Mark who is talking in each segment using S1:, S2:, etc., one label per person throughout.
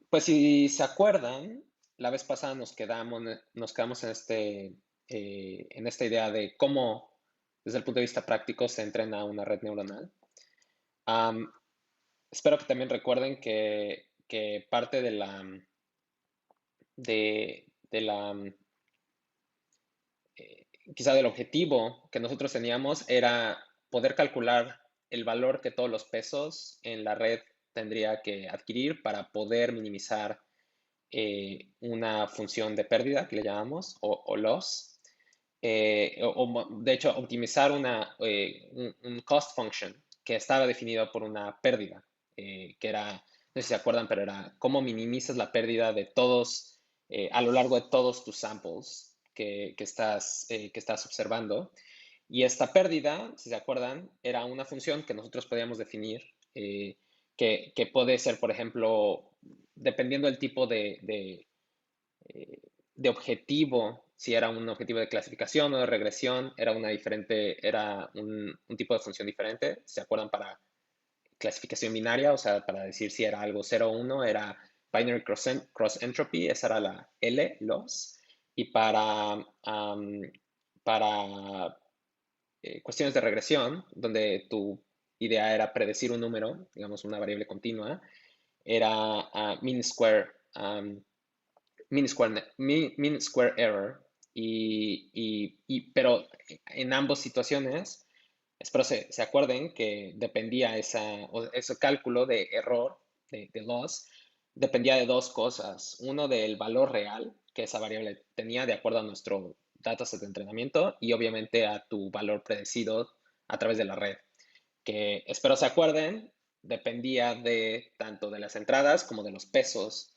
S1: Pues si se acuerdan, la vez pasada nos quedamos en esta idea de cómo, desde el punto de vista práctico, se entrena una red neuronal. Am, Espero que también recuerden que parte de la, quizá del objetivo que nosotros teníamos era poder calcular el valor que todos los pesos en la red tendría que adquirir para poder minimizar una función de pérdida que le llamamos, o loss, de hecho optimizar un cost function que estaba definido por una pérdida, que era, no sé si se acuerdan, pero era cómo minimizas la pérdida de todos, a lo largo de todos tus samples que estás observando. Y esta pérdida, si se acuerdan, era una función que nosotros podíamos definir, que puede ser, por ejemplo, dependiendo del tipo de objetivo, si era un objetivo de clasificación o de regresión, era un tipo de función diferente. ¿Se acuerdan? Para clasificación binaria, o sea, para decir si era algo 0 o 1, era binary cross entropy, esa era la L, loss. Y para cuestiones de regresión, donde tu idea era predecir un número, digamos una variable continua, era mean square error. Pero en ambas situaciones, espero se acuerden que dependía ese cálculo de error, de loss, dependía de dos cosas. Uno, del valor real que esa variable tenía de acuerdo a nuestro dataset de entrenamiento, y obviamente a tu valor predecido a través de la red, que espero se acuerden, dependía de tanto de las entradas como de los pesos,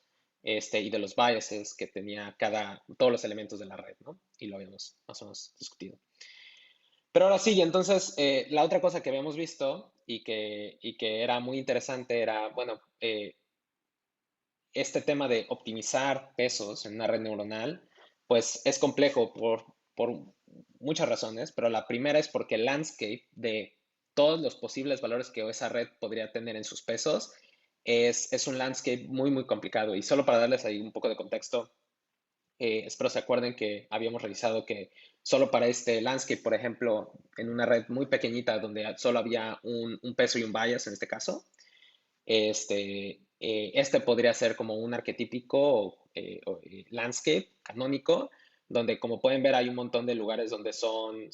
S1: y de los biases que tenía todos los elementos de la red, ¿no? Y lo habíamos más o menos discutido. Pero ahora sí, entonces, la otra cosa que habíamos visto y que era muy interesante era, bueno, este tema de optimizar pesos en una red neuronal, pues es complejo por muchas razones, pero la primera es porque el landscape de todos los posibles valores que esa red podría tener en sus pesos es un landscape muy, muy complicado. Y solo para darles ahí un poco de contexto, espero se acuerden que habíamos revisado que solo para este landscape, por ejemplo, en una red muy pequeñita donde solo había un peso y un bias en este caso, este podría ser como un arquetípico landscape canónico, donde como pueden ver hay un montón de lugares donde son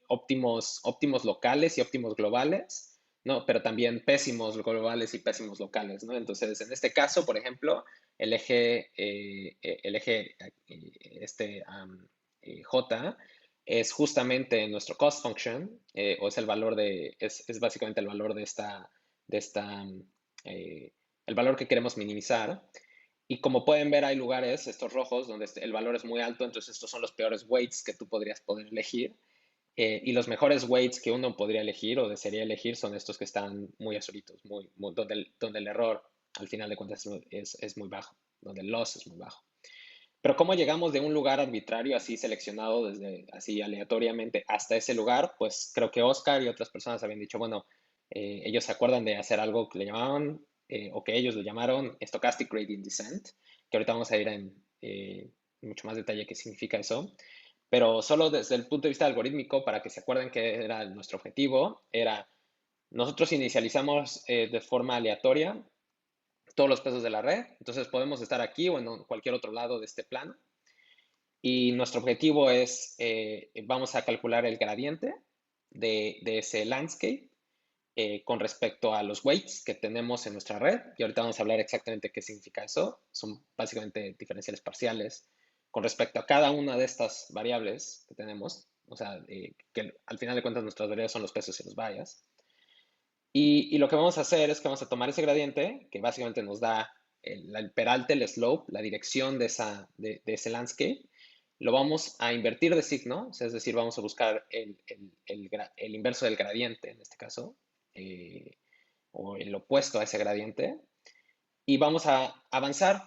S1: óptimos locales y óptimos globales, ¿no? Pero también pésimos globales y pésimos locales, ¿no? Entonces, en este caso, por ejemplo, el eje J es justamente nuestro cost function, o es es básicamente el valor de esta, eh, el valor que queremos minimizar. Y como pueden ver, hay lugares, estos rojos, donde el valor es muy alto, entonces estos son los peores weights que tú podrías poder elegir. Y los mejores weights que uno podría elegir o desearía elegir son estos que están muy azulitos, donde el error al final de cuentas es muy bajo, donde el loss es muy bajo. Pero cómo llegamos de un lugar arbitrario, así seleccionado desde así aleatoriamente hasta ese lugar, pues creo que Oscar y otras personas habían dicho, bueno, ellos se acuerdan de hacer algo que le llamaban, o que ellos le llamaron Stochastic Gradient Descent, que ahorita vamos a ir en mucho más detalle qué significa eso. Pero solo desde el punto de vista algorítmico, para que se acuerden que era nuestro objetivo, era nosotros inicializamos de forma aleatoria todos los pesos de la red, entonces podemos estar aquí o en cualquier otro lado de este plano, y nuestro objetivo es, vamos a calcular el gradiente de ese landscape con respecto a los weights que tenemos en nuestra red. Y ahorita vamos a hablar exactamente qué significa eso. Son básicamente diferenciales parciales con respecto a cada una de estas variables que tenemos. O sea, que al final de cuentas nuestras variables son los pesos y los bias. Y lo que vamos a hacer es que vamos a tomar ese gradiente, que básicamente nos da el peralte, el slope, la dirección de ese landscape. Lo vamos a invertir de signo, o sea, es decir, vamos a buscar el inverso del gradiente en este caso, eh, o el opuesto a ese gradiente, y vamos a avanzar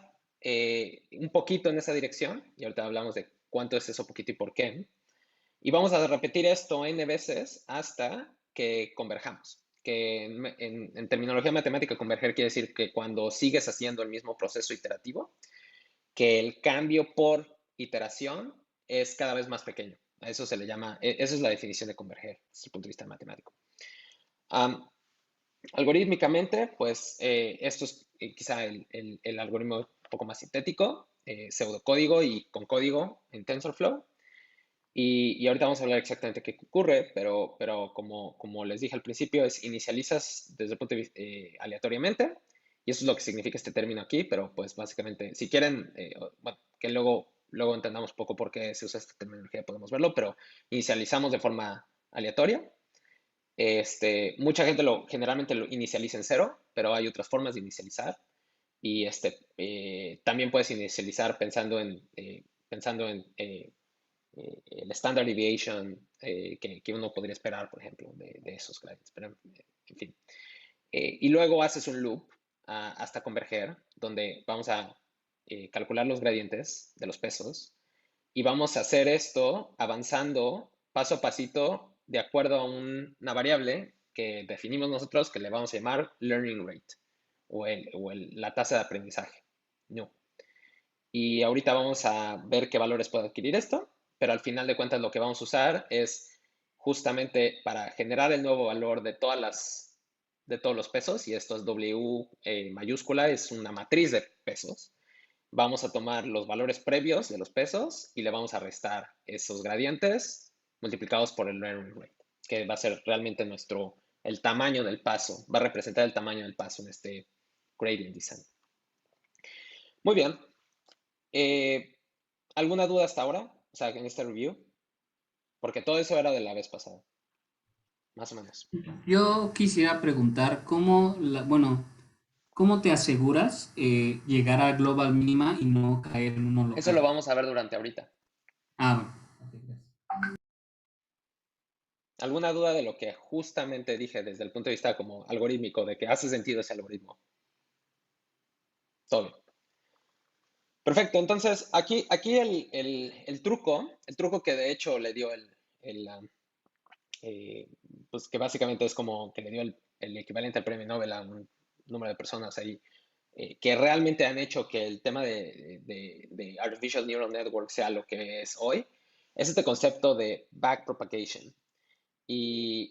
S1: un poquito en esa dirección, y ahorita hablamos de cuánto es eso poquito y por qué, y vamos a repetir esto n veces hasta que converjamos, que en terminología matemática converger quiere decir que cuando sigues haciendo el mismo proceso iterativo, que el cambio por iteración es cada vez más pequeño. A eso se le llama, esa es la definición de converger desde el punto de vista matemático. Um, Algorítmicamente, pues esto es quizá el algoritmo un poco más sintético, pseudocódigo y con código en TensorFlow. Y ahorita vamos a hablar exactamente qué ocurre, pero como les dije al principio, es inicializas desde el punto de vista aleatoriamente, y eso es lo que significa este término aquí, pero pues básicamente, si quieren, bueno, que luego entendamos un poco por qué se usa esta terminología, podemos verlo, pero inicializamos de forma aleatoria. Mucha gente generalmente lo inicializa en cero, pero hay otras formas de inicializar. Y también puedes inicializar pensando en el standard deviation que uno podría esperar, por ejemplo, de esos gradientes. Pero, en fin. Y luego haces un loop hasta converger, donde vamos a calcular los gradientes de los pesos y vamos a hacer esto avanzando paso a pasito de acuerdo a una variable que definimos nosotros que le vamos a llamar learning rate la tasa de aprendizaje. No. Y ahorita vamos a ver qué valores puede adquirir esto, pero al final de cuentas lo que vamos a usar es justamente para generar el nuevo valor de todos los pesos, y esto es W mayúscula, es una matriz de pesos. Vamos a tomar los valores previos de los pesos y le vamos a restar esos gradientes multiplicados por el learning rate, que va a ser realmente el tamaño del paso, va a representar el tamaño del paso en este gradient descent. Muy bien. Eh, ¿Alguna duda hasta ahora? O sea, en este review. Porque todo eso era de la vez pasada, más o menos.
S2: Yo quisiera preguntar bueno, ¿cómo te aseguras llegar a global mínima y no caer en uno
S1: Eso lo
S2: local?
S1: vamos a ver durante ahorita.
S2: Ah, bueno. Ok, gracias.
S1: ¿Alguna duda de lo que justamente dije desde el punto de vista como algorítmico, de que hace sentido ese algoritmo? Todo bien. Perfecto, entonces aquí el truco que de hecho le dio el, ah, eh, pues que básicamente es como que le dio el equivalente al premio Nobel a un número de personas ahí, que realmente han hecho que el tema de Artificial Neural Network sea lo que es hoy, es este concepto de backpropagation. Y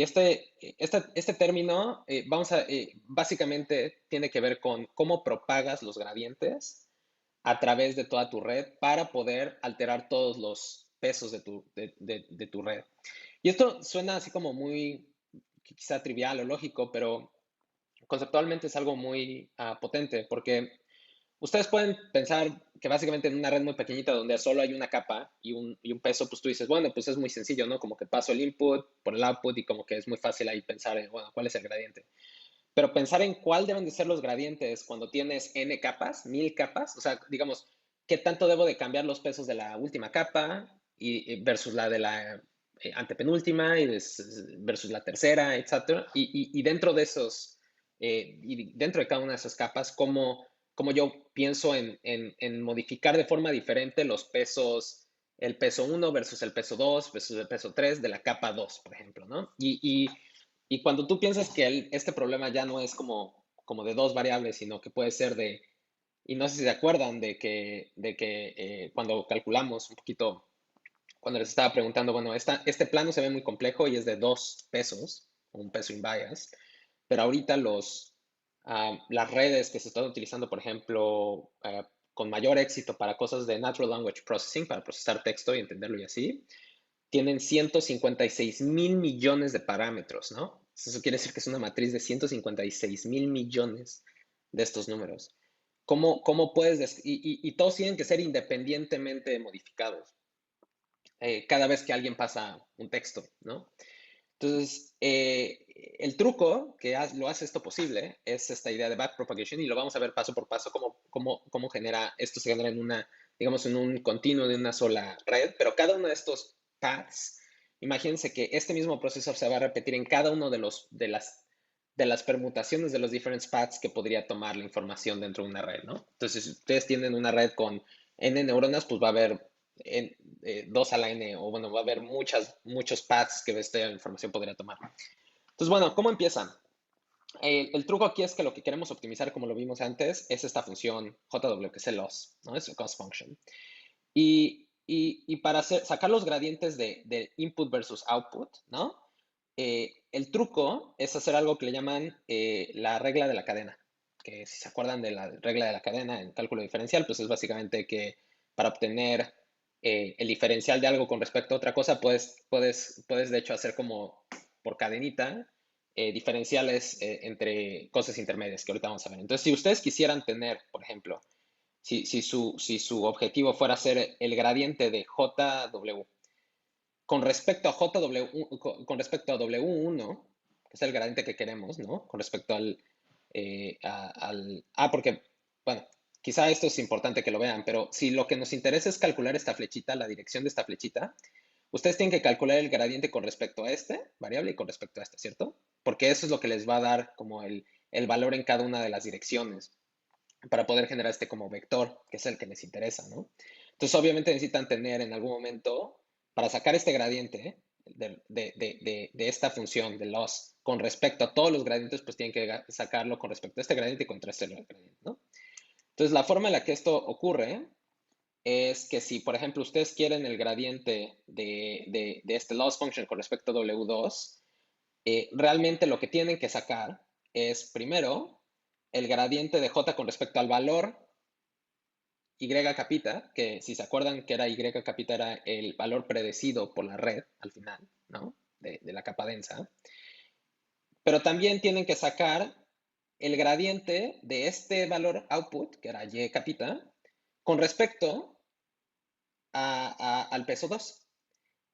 S1: este término, básicamente tiene que ver con cómo propagas los gradientes a través de toda tu red para poder alterar todos los pesos de tu red. Y esto suena así como muy quizá trivial o lógico, pero conceptualmente es algo muy potente, porque ustedes pueden pensar que básicamente en una red muy pequeñita donde solo hay una capa y un peso, pues tú dices, bueno, pues es muy sencillo, ¿no? Como que paso el input por el output y como que es muy fácil ahí pensar en, bueno, ¿cuál es el gradiente? Pero pensar en cuál deben de ser los gradientes cuando tienes n capas, 1000 capas, o sea, digamos, ¿qué tanto debo de cambiar los pesos de la última capa versus la de la antepenúltima versus la tercera, etcétera? Y dentro de y dentro de cada una de esas capas, ¿cómo yo pienso en modificar de forma diferente los pesos, el peso uno versus el peso 2 versus el peso 3 de la capa 2, por ejemplo, ¿no? Y cuando tú piensas que este problema ya no es como de dos variables, sino que puede ser y no sé si se acuerdan de que cuando calculamos un poquito, cuando les estaba preguntando, bueno, este plano se ve muy complejo y es de dos pesos, un peso in bias, pero ahorita las redes que se están utilizando, por ejemplo, con mayor éxito para cosas de Natural Language Processing, para procesar texto y entenderlo y así, tienen 156.000 millones de parámetros, ¿no? Eso quiere decir que es una matriz de 156.000 millones de estos números. ¿Cómo puedes? Y todos tienen que ser independientemente modificados cada vez que alguien pasa un texto, ¿no? Entonces, el truco lo hace esto posible es esta idea de backpropagation y lo vamos a ver paso por paso cómo esto se genera digamos, en un continuo de una sola red, pero cada uno de estos paths, imagínense que este mismo proceso se va a repetir en cada uno de las permutaciones de los diferentes paths que podría tomar la información dentro de una red, ¿no? Entonces, si ustedes tienen una red con n neuronas, pues va a haber 2 a la n, o bueno, va a haber muchos paths que esta información podría tomar. Entonces, bueno, ¿cómo empieza? El truco aquí es que lo que queremos optimizar, como lo vimos antes, es esta función JW, que es el loss, ¿no? Es el cost function. Y para sacar los gradientes de input versus output, ¿no? El truco es hacer algo que le llaman la regla de la cadena, que si se acuerdan de la regla de la cadena en cálculo diferencial, pues es básicamente que para obtener el diferencial de algo con respecto a otra cosa, puedes de hecho hacer como por cadenita diferenciales entre cosas intermedias, que ahorita vamos a ver. Entonces, si ustedes quisieran tener, por ejemplo, si su objetivo fuera ser el gradiente de JW con respecto a JW, con respecto a W1, que es el gradiente que queremos, ¿no? Con respecto porque, bueno, quizá esto es importante que lo vean, pero si lo que nos interesa es calcular esta flechita, la dirección de esta flechita, ustedes tienen que calcular el gradiente con respecto a este variable y con respecto a este, ¿cierto? Porque eso es lo que les va a dar como el valor en cada una de las direcciones para poder generar este como vector, que es el que les interesa, ¿no? Entonces, obviamente necesitan tener en algún momento, para sacar este gradiente de esta función de loss con respecto a todos los gradientes, pues tienen que sacarlo con respecto a este gradiente y contra este gradiente, ¿no? Entonces, la forma en la que esto ocurre es que si, por ejemplo, ustedes quieren el gradiente de este loss function con respecto a W2, realmente lo que tienen que sacar es primero el gradiente de J con respecto al valor Y capita, que si se acuerdan que era Y capita era el valor predecido por la red al final, ¿no? De la capa densa. Pero también tienen que sacar el gradiente de este valor output, que era Y capita, con respecto al peso 2.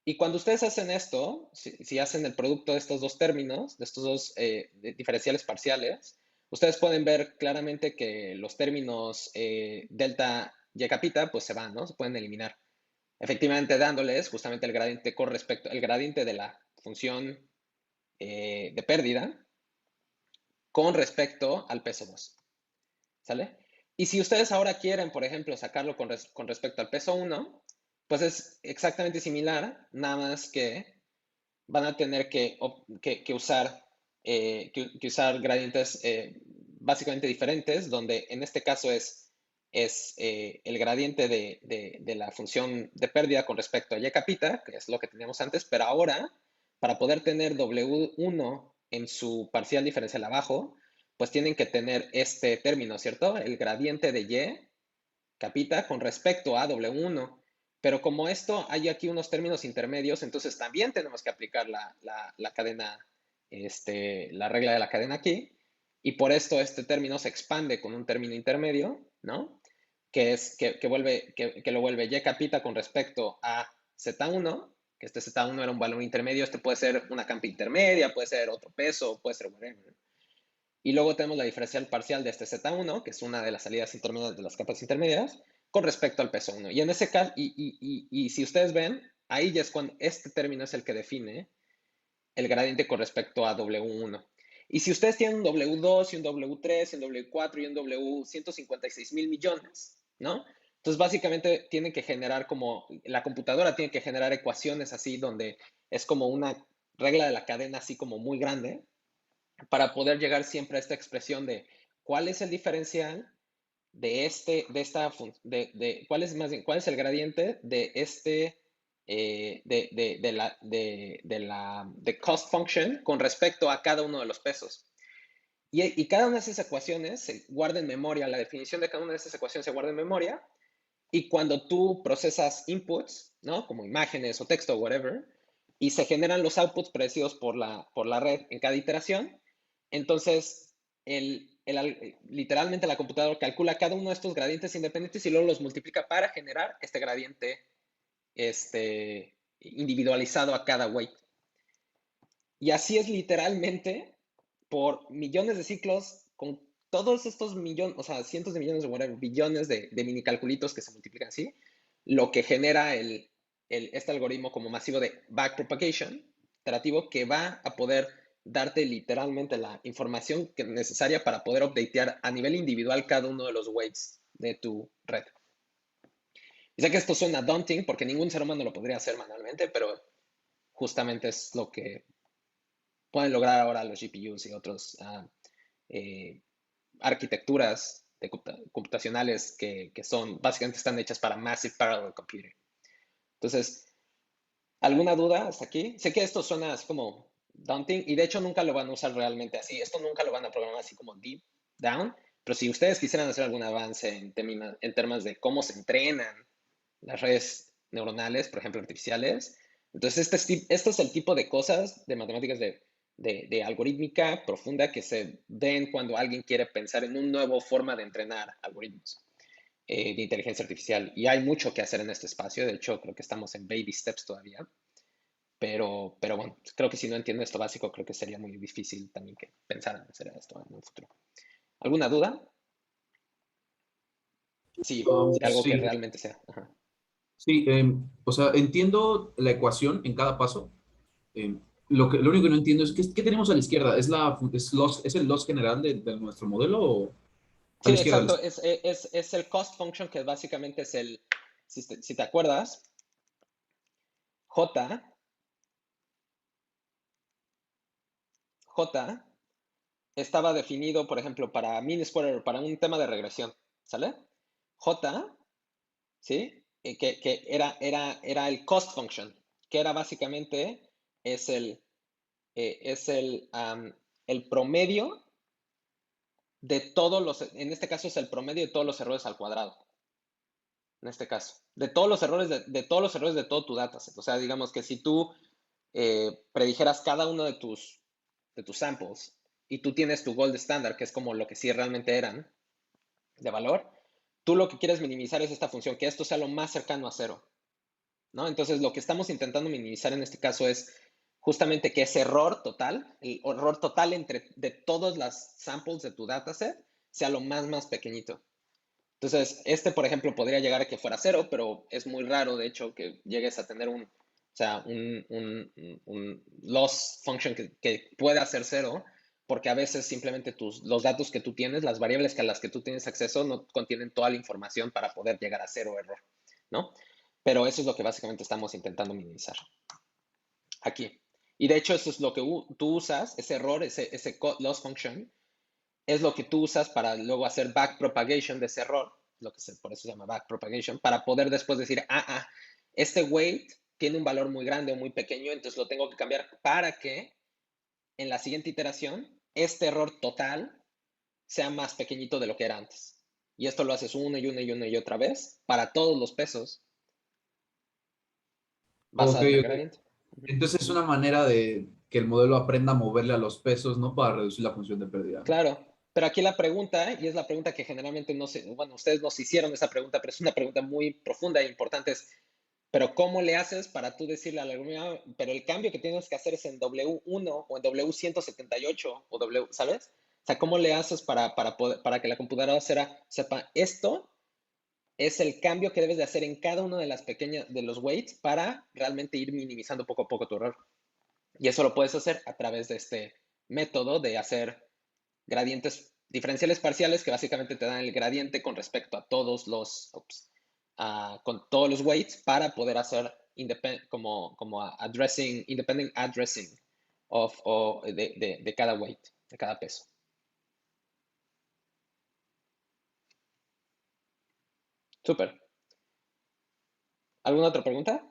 S1: Y cuando ustedes hacen esto, si hacen el producto de estos dos términos, de estos dos diferenciales parciales, ustedes pueden ver claramente que los términos delta y capita, pues se van, ¿no? Se pueden eliminar. Efectivamente, dándoles justamente el gradiente con respecto, el gradiente de la función de pérdida con respecto al peso 2. ¿Sale? Y si ustedes ahora quieren, por ejemplo, sacarlo con respecto al peso 1, pues es exactamente similar, nada más que van a tener que usar gradientes básicamente diferentes, donde en este caso es el gradiente de la función de pérdida con respecto a y capita, que es lo que teníamos antes, pero ahora, para poder tener W1 en su parcial diferencial abajo, pues tienen que tener este término, ¿cierto? El gradiente de y capita con respecto a W1. Pero como esto hay aquí unos términos intermedios, entonces también tenemos que aplicar la cadena, la regla de la cadena aquí. Y por esto este término se expande con un término intermedio, ¿no? Que lo vuelve y capita con respecto a Z1, que este Z1 era un valor intermedio, este puede ser una capa intermedia, puede ser otro peso, puede ser whatever. Y luego tenemos la diferencial parcial de este Z1, que es una de las salidas intermedias de las capas intermedias, con respecto al peso 1. Y en ese caso, y si ustedes ven, ahí ya es cuando este término es el que define el gradiente con respecto a W1. Y si ustedes tienen un W2 y un W3 y un W4 y un W156.000 millones, ¿no? Entonces básicamente tienen que generar como, la computadora tiene que generar ecuaciones así donde es como una regla de la cadena así como muy grande para poder llegar siempre a esta expresión de cuál es el diferencial cuál es más bien, cuál es el gradiente de de cost function con respecto a cada uno de los pesos. Y cada una de esas ecuaciones se guarda en memoria, la definición de cada una de esas ecuaciones se guarda en memoria, y cuando tú procesas inputs, ¿no? Como imágenes o texto o whatever, y se generan los outputs predecidos por la red en cada iteración, entonces literalmente la computadora calcula cada uno de estos gradientes independientes y luego los multiplica para generar este gradiente individualizado a cada weight. Y así es literalmente por millones de ciclos con todos estos millones, o sea, cientos de millones de whatever, billones de mini calculitos que se multiplican así, lo que genera este algoritmo como masivo de backpropagation iterativo que va a poder darte literalmente la información necesaria para poder updatear a nivel individual cada uno de los weights de tu red. Y sé que esto suena daunting porque ningún ser humano lo podría hacer manualmente, pero justamente es lo que pueden lograr ahora los GPUs y otros eh, arquitecturas computacionales que son, básicamente están hechas para Massive Parallel Computing. Entonces, ¿alguna duda hasta aquí? Sé que esto suena así como daunting y de hecho nunca lo van a usar realmente así. Esto nunca lo van a programar así como deep down, pero si ustedes quisieran hacer algún avance en temas de cómo se entrenan las redes neuronales, por ejemplo, artificiales, entonces este es el tipo de cosas de matemáticas de algorítmica profunda que se ven cuando alguien quiere pensar en una nueva forma de entrenar algoritmos de inteligencia artificial. Y hay mucho que hacer en este espacio. De hecho, creo que estamos en baby steps todavía. Pero bueno, creo que si no entiendo esto básico, creo que sería muy difícil también que pensar en hacer esto en un futuro. ¿Alguna duda? Sí, sí, algo que
S3: Sí,
S1: realmente sea. Ajá.
S3: sí, o sea, entiendo la ecuación en cada paso. Em, lo único que no entiendo es qué tenemos a la izquierda. ¿Es el loss general de nuestro modelo o a
S1: Sí,
S3: la izquierda?
S1: exacto. Es el cost function que básicamente es si te acuerdas, J, J estaba definido, por ejemplo, para mean square error, para un tema de regresión, ¿sale? J, ¿sí? Que era el cost function, que era básicamente, es el, el promedio de todos en este caso es el promedio de todos los errores al cuadrado, en este caso, de todos los errores de todos los errores de todo tu dataset. O sea, digamos que si tú predijeras cada uno de tus samples y tú tienes tu gold standard, que es como lo que sí realmente eran de valor, tú lo que quieres minimizar es esta función, que esto sea lo más cercano a cero, ¿no? Entonces, lo que estamos intentando minimizar en este caso es justamente que ese error total, el error total de todas las samples de tu dataset, sea lo más pequeño. Entonces, por ejemplo, podría llegar a que fuera cero, pero es muy raro, de hecho, que llegues a tener o sea, un loss function que pueda ser cero, porque a veces simplemente los datos que tú tienes, las variables a las que tú tienes acceso, no contienen toda la información para poder llegar a cero error, ¿no? Pero eso es lo que básicamente estamos intentando minimizar aquí. Y de hecho, eso es lo que tú usas, ese error, ese loss function, es lo que tú usas para luego hacer backpropagation de ese error, por eso se llama backpropagation, para poder después decir, este weight tiene un valor muy grande o muy pequeño, entonces lo tengo que cambiar para que en la siguiente iteración este error total sea más pequeñito de lo que era antes. Y esto lo haces una y una y una y otra vez para todos los pesos
S3: Ok,
S1: basados en el
S3: ok.
S1: gradiente.
S3: Entonces es una manera de que el modelo aprenda a moverle a los pesos, ¿no? Para reducir la función de pérdida, ¿no?
S1: Claro, pero aquí la pregunta, y es la pregunta que generalmente no sé, bueno, ustedes nos hicieron esa pregunta, pero es una pregunta muy profunda e importante, pero ¿cómo le haces para tú decirle al algoritmo, pero el cambio que tienes que hacer es en W1 o en W178 o W, ¿sabes? O sea, ¿cómo le haces para que la computadora sepa esto es el cambio que debes de hacer en cada uno de las pequeñas, de los weights para realmente ir minimizando poco a poco tu error? Y eso lo puedes hacer a través de este método de hacer gradientes diferenciales parciales que básicamente te dan el gradiente con respecto a con todos los weights para poder hacer como independent addressing de cada weight, de cada peso. Súper. ¿Alguna otra pregunta?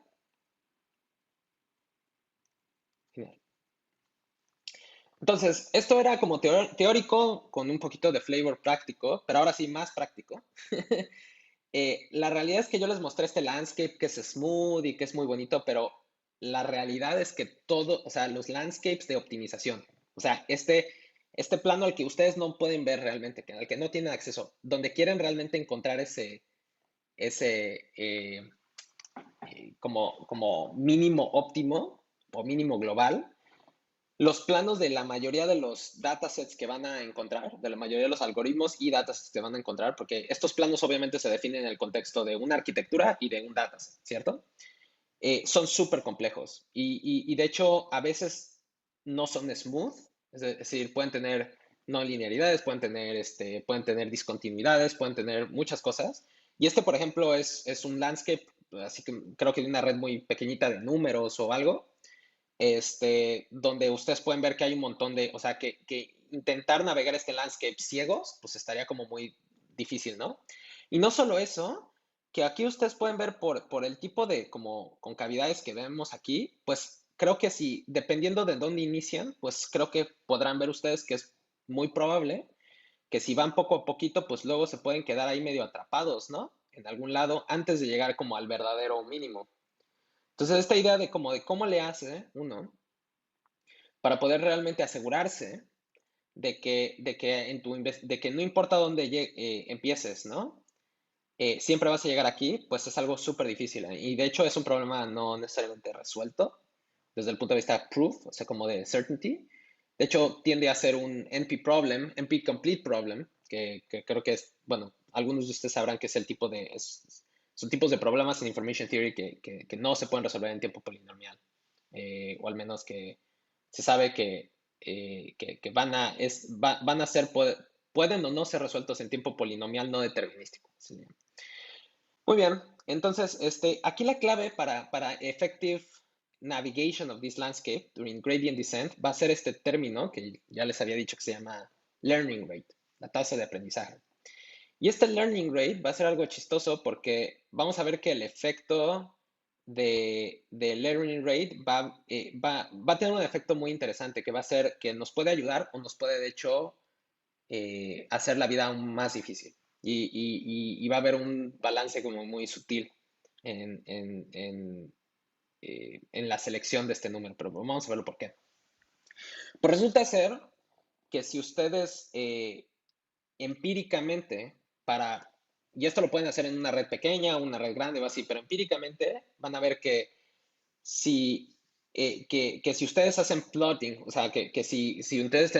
S1: Genial. Entonces, esto era como teórico con un poquito de flavor práctico, pero ahora sí más práctico. La realidad es que yo les mostré este landscape que es smooth y que es muy bonito, pero la realidad es que o sea, los landscapes de optimización, o sea, este plano al que ustedes no pueden ver realmente, al que no tienen acceso, donde quieren realmente encontrar ese como mínimo óptimo o mínimo global, los planos de la mayoría de los datasets que van a encontrar, de la mayoría de los algoritmos y datasets que van a encontrar, porque estos planos obviamente se definen en el contexto de una arquitectura y de un dataset, ¿cierto? Son súper complejos y de hecho a veces no son smooth, es decir, pueden tener no linearidades, pueden tener discontinuidades, pueden tener muchas cosas Y este, por ejemplo, es un landscape, así que creo que de una red muy pequeñita de números o algo, donde ustedes pueden ver que hay un montón de, o sea, que intentar navegar este landscape ciegos, pues estaría como muy difícil, ¿no? Y no solo eso, que aquí ustedes pueden ver por el tipo de como concavidades que vemos aquí, pues creo que si, dependiendo de dónde inician, pues creo que podrán ver ustedes que es muy probable que si van poco a poquito, pues luego se pueden quedar ahí medio atrapados, ¿no? En algún lado antes de llegar como al verdadero mínimo. Entonces, esta idea de como de cómo le hace uno para poder realmente asegurarse de que no importa dónde empieces, ¿no? Siempre vas a llegar aquí, pues es algo súper difícil. Y de hecho es un problema no necesariamente resuelto desde el punto de vista proof, o sea, como de certainty. De hecho, tiende a ser un NP problem, NP complete problem, que creo que es, bueno, algunos de ustedes sabrán que es el tipo de, son tipos de problemas en Information Theory que no se pueden resolver en tiempo polinomial, o al menos que se sabe que van a ser, pueden o no ser resueltos en tiempo polinomial no determinístico. ¿Sí? Muy bien, entonces aquí la clave para effective navigation of this landscape during gradient descent va a ser este término que ya les había dicho que se llama learning rate, la tasa de aprendizaje. Y este learning rate va a ser algo chistoso porque vamos a ver que el efecto de learning rate va a tener un efecto muy interesante que va a ser que nos puede ayudar o nos puede de hecho hacer la vida aún más difícil. Y va a haber un balance como muy sutil en, en, en, en la selección de este número, pero vamos a verlo por qué. Pues resulta ser que si ustedes empíricamente y esto lo pueden hacer en una red pequeña, una red grande o así, pero empíricamente van a ver que si, que si ustedes hacen plotting, o sea, que si ustedes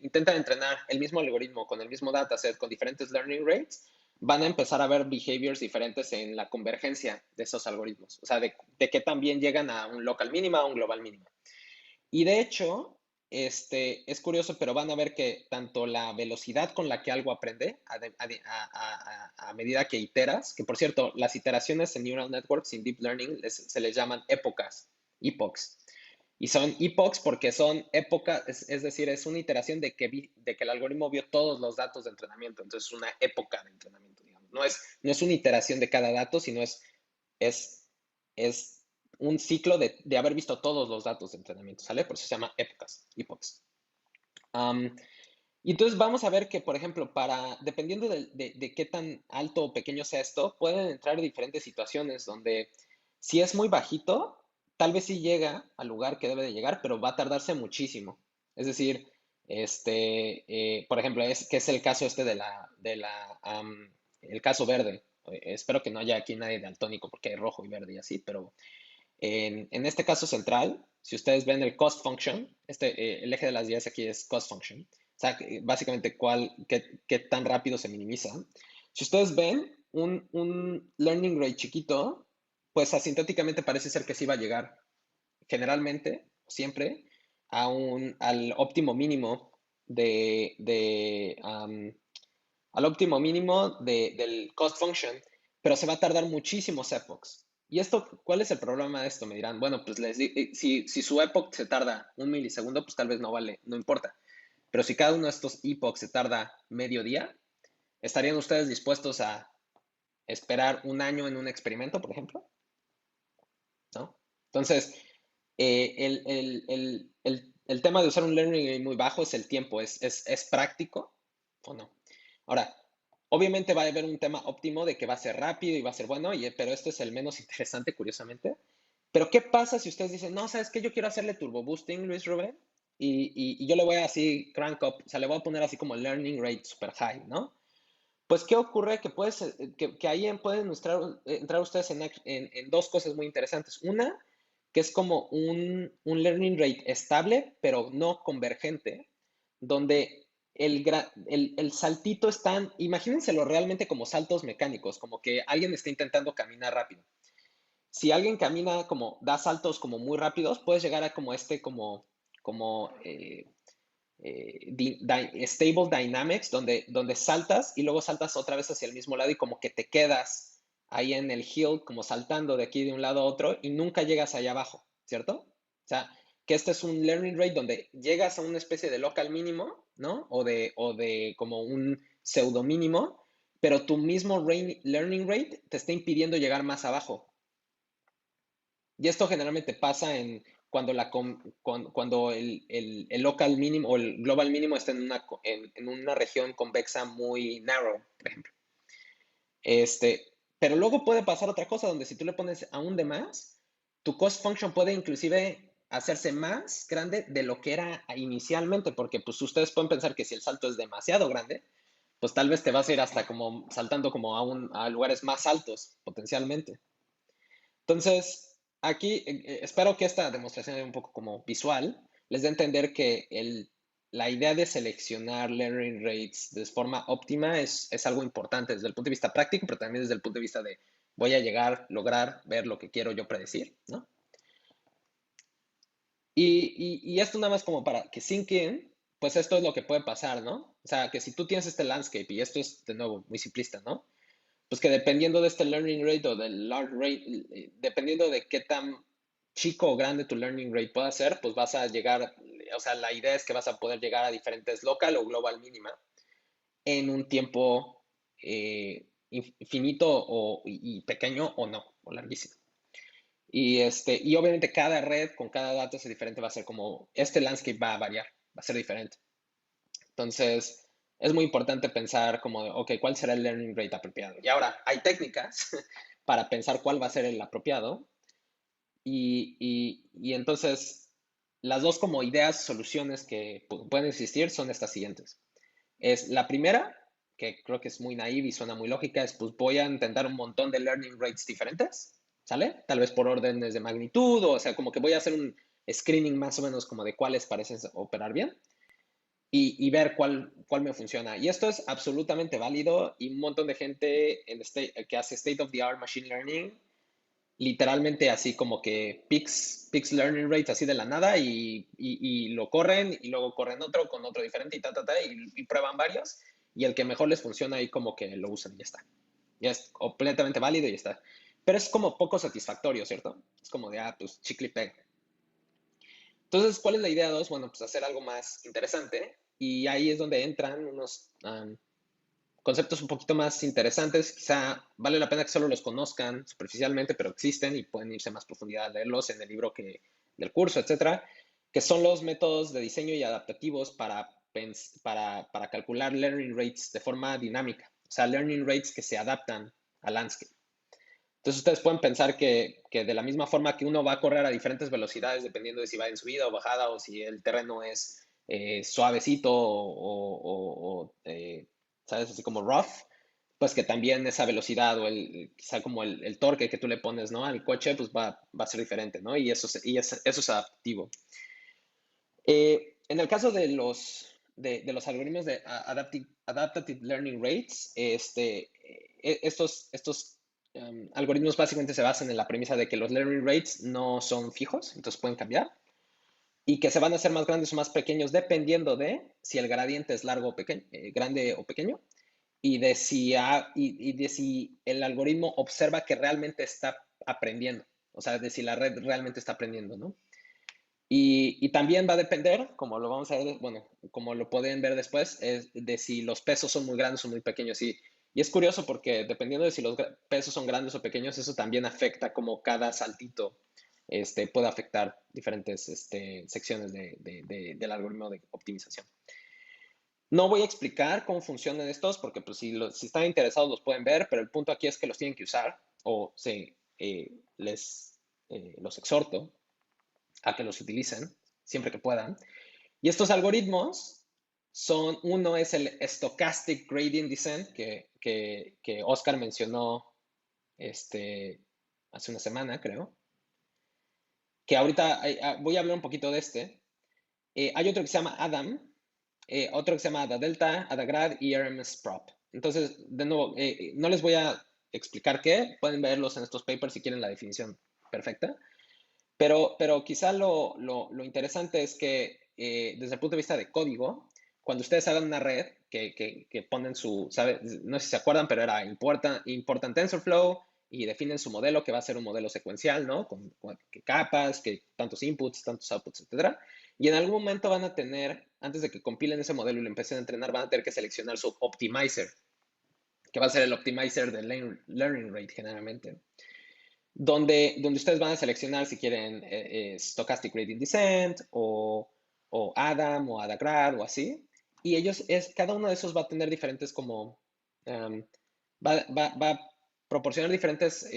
S1: intentan entrenar el mismo algoritmo con el mismo dataset, con diferentes learning rates, van a empezar a ver behaviors diferentes en la convergencia de esos algoritmos, o sea, de qué también llegan a un local mínima, a un global mínima. Y de hecho, es curioso, pero van a ver que tanto la velocidad con la que algo aprende a medida que iteras, que por cierto, las iteraciones en neural networks, en deep learning, se les llaman épocas, epochs. Y son epochs porque son épocas, es decir, es una iteración de que el algoritmo vio todos los datos de entrenamiento. Entonces, es una época de entrenamiento, digamos. No es una iteración de cada dato, sino es, es un ciclo de haber visto todos los datos de entrenamiento, ¿sale? Por eso se llama épocas, epochs. Y entonces vamos a ver que, por ejemplo, dependiendo de qué tan alto o pequeño sea esto, pueden entrar diferentes situaciones donde si es muy bajito, tal vez sí llega al lugar que debe de llegar, pero va a tardarse muchísimo. Es decir, por ejemplo, que es el caso el caso verde. Espero que no haya aquí nadie daltónico porque hay rojo y verde y así, pero en este caso central, si ustedes ven el cost function, el eje de las 10 aquí es cost function, o sea, básicamente qué tan rápido se minimiza. Si ustedes ven un learning rate chiquito, pues asintóticamente parece ser que sí va a llegar generalmente, siempre, al óptimo mínimo al óptimo mínimo del cost function, pero se va a tardar muchísimos epochs. ¿Y esto, cuál es el problema de esto? Me dirán, bueno, pues si su epoch se tarda un milisegundo, pues tal vez no vale, no importa. Pero si cada uno de estos epochs se tarda medio día, ¿estarían ustedes dispuestos a esperar un año en un experimento, por ejemplo? ¿No? Entonces, el tema de usar un learning rate muy bajo es el tiempo. ¿Es práctico o no? Ahora, obviamente va a haber un tema óptimo de que va a ser rápido y va a ser bueno, pero esto es el menos interesante, curiosamente. Pero, ¿qué pasa si ustedes dicen, no, sabes que yo quiero hacerle turbo boosting, Luis Rubén, y yo le voy a así crank up, o sea, le voy a poner así como learning rate super high, ¿no? Pues, ¿qué ocurre? Que ahí pueden entrar ustedes en dos cosas muy interesantes. Una, que es como un learning rate estable, pero no convergente, donde el saltito están, imagínenselo realmente como saltos mecánicos, como que alguien está intentando caminar rápido. Si alguien camina da saltos como muy rápidos, puedes llegar a como stable dynamics, donde saltas y luego saltas otra vez hacia el mismo lado y como que te quedas ahí en el hill, como saltando de aquí de un lado a otro y nunca llegas allá abajo, ¿cierto? O sea, que este es un learning rate donde llegas a una especie de local mínimo, ¿no? O de como un pseudo mínimo, pero tu mismo learning rate te está impidiendo llegar más abajo. Y esto generalmente pasa cuando el local mínimo o el global mínimo está en una región convexa muy narrow, por ejemplo. Pero luego puede pasar otra cosa donde si tú le pones aún de más, tu cost function puede inclusive hacerse más grande de lo que era inicialmente, porque pues ustedes pueden pensar que si el salto es demasiado grande, pues tal vez te vas a ir hasta como saltando como a lugares más altos potencialmente. Entonces, aquí espero que esta demostración un poco como visual les dé a entender que la idea de seleccionar learning rates de forma óptima es algo importante desde el punto de vista práctico, pero también desde el punto de vista de voy a llegar, lograr, ver lo que quiero yo predecir, ¿no? Y esto nada más como para que sink in, pues esto es lo que puede pasar, ¿no? O sea, que si tú tienes este landscape, y esto es de nuevo muy simplista, ¿no? Pues que dependiendo de este learning rate o del large rate, dependiendo de qué tan chico o grande tu learning rate pueda ser, pues vas a llegar, o sea, la idea es que vas a poder llegar a diferentes local o global mínima en un tiempo infinito y pequeño o no, o larguísimo. Y obviamente cada red con cada dato es diferente, va a ser como, este landscape va a variar, va a ser diferente. Entonces, es muy importante pensar como, ok, ¿cuál será el learning rate apropiado? Y ahora, hay técnicas para pensar cuál va a ser el apropiado. Y entonces, las dos como ideas, soluciones que pueden existir son estas siguientes. Es la primera, que creo que es muy naive y suena muy lógica, es pues voy a intentar un montón de learning rates diferentes, ¿sale? Tal vez por órdenes de magnitud, o sea, como que voy a hacer un screening más o menos como de cuáles parecen operar bien y ver cuál me funciona. Y esto es absolutamente válido y un montón de gente que hace state of the art machine learning, literalmente así como que picks learning rates así de la nada y lo corren y luego corren otro con otro diferente y prueban varios y el que mejor les funciona ahí como que lo usan y ya está. Ya es completamente válido y ya está. Pero es como poco satisfactorio, ¿cierto? Es como de, pues chicle y pega. Entonces, ¿cuál es la idea 2? Bueno, pues hacer algo más interesante y ahí es donde entran unos conceptos un poquito más interesantes. Quizá vale la pena que solo los conozcan superficialmente, pero existen y pueden irse a más profundidad a leerlos en el libro del curso, etcétera, que son los métodos de diseño y adaptativos para calcular learning rates de forma dinámica. O sea, learning rates que se adaptan al landscape. Entonces ustedes pueden pensar que de la misma forma que uno va a correr a diferentes velocidades dependiendo de si va en subida o bajada o si el terreno es suavecito ¿sabes? Así como rough, pues que también esa velocidad o quizá como el torque que tú le pones, ¿no? Al coche, pues va a ser diferente, ¿no? Y eso es adaptativo. En el caso de los algoritmos de adaptive learning rates, estos algoritmos básicamente se basan en la premisa de que los learning rates no son fijos, entonces pueden cambiar, y que se van a hacer más grandes o más pequeños dependiendo de si el gradiente es largo o pequeño, grande o pequeño, y de si el algoritmo observa que realmente está aprendiendo, o sea, de si la red realmente está aprendiendo, ¿no? Y también va a depender, como lo vamos a ver, bueno, como lo pueden ver después, es de si los pesos son muy grandes o muy pequeños. Y es curioso porque dependiendo de si los pesos son grandes o pequeños, eso también afecta como cada saltito puede afectar diferentes secciones del algoritmo de optimización. No voy a explicar cómo funcionan estos porque pues, si están interesados los pueden ver, pero el punto aquí es que los tienen que usar o los exhorto a que los utilicen siempre que puedan. Y estos algoritmos uno es el Stochastic Gradient Descent que Oscar mencionó hace una semana, creo. Que ahorita voy a hablar un poquito de este. Hay otro que se llama Adam, otro que se llama Ada Delta, Ada Grad y RMS Prop. Entonces, de nuevo, no les voy a explicar qué, pueden verlos en estos papers si quieren la definición perfecta. Pero quizá lo interesante es que desde el punto de vista de código, cuando ustedes hagan una red que ponen su, ¿sabe? No sé si se acuerdan, pero era important TensorFlow y definen su modelo, que va a ser un modelo secuencial, ¿no? Con que capas, que tantos inputs, tantos outputs, etcétera. Y en algún momento van a tener, antes de que compilen ese modelo y lo empiecen a entrenar, van a tener que seleccionar su optimizer, que va a ser el optimizer de learning rate generalmente, donde ustedes van a seleccionar si quieren Stochastic Gradient Descent o ADAM o ADAGRAD o así. Y cada uno de esos va a tener diferentes como, va a proporcionar diferentes